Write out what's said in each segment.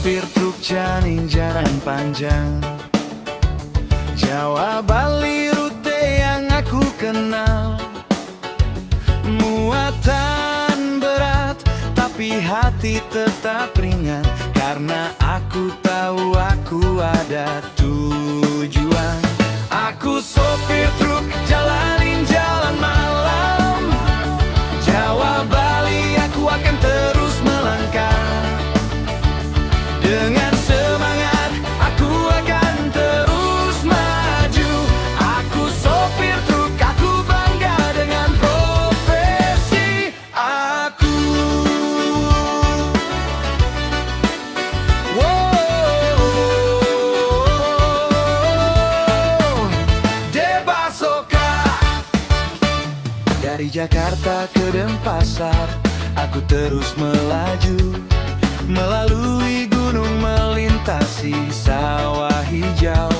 sopir truk jaring jalan panjang, Jawa Bali rute yang aku kenal. Muatan berat tapi hati tetap ringan, karena aku tahu aku ada tujuan. Aku sopir truk jalanin jalan malam, Jawa Bali aku akan terus melangkah. Dengan semangat aku akan terus maju. Aku sopir truk, aku bangga dengan profesi aku. Debasoka. Dari Jakarta ke Denpasar aku terus melaju, melalui gunung, melintasi sawah hijau.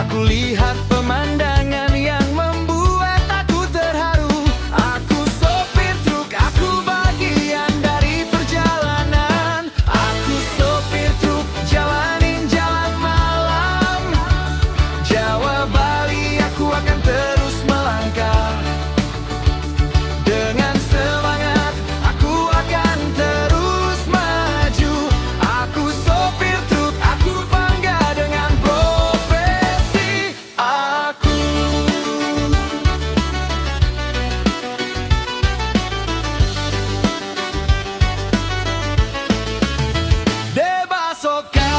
Aku lihat pemandangan yang membuat aku terharu. Aku sopir truk, aku bagian dari perjalanan. Aku sopir truk jalanin jalan malam, Jawa Bali aku akan terus melangkah. Dengan semangat aku akan terus maju. Aku sopir truk, aku bangga dengan profesi aku. Debasoka.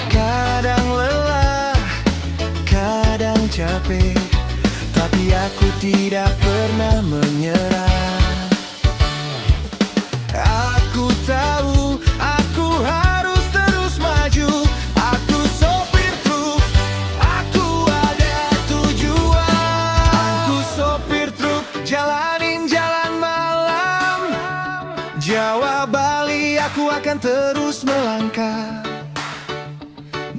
Kadang lelah, kadang capek, tapi aku tidak pernah menyerah. Aku tahu aku harus terus maju. Aku sopir truk, aku ada tujuan. Aku sopir truk jalanin jalan malam, Jawa Bali aku akan terus melangkah.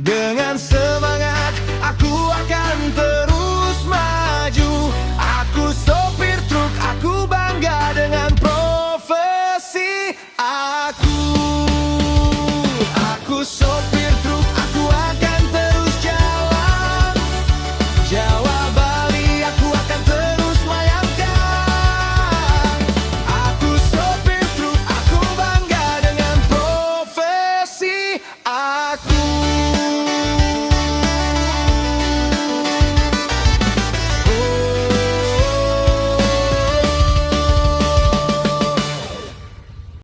Dengan semangat aku akan terus maju. Aku sopir truk, aku bangga dengan profesi aku. Aku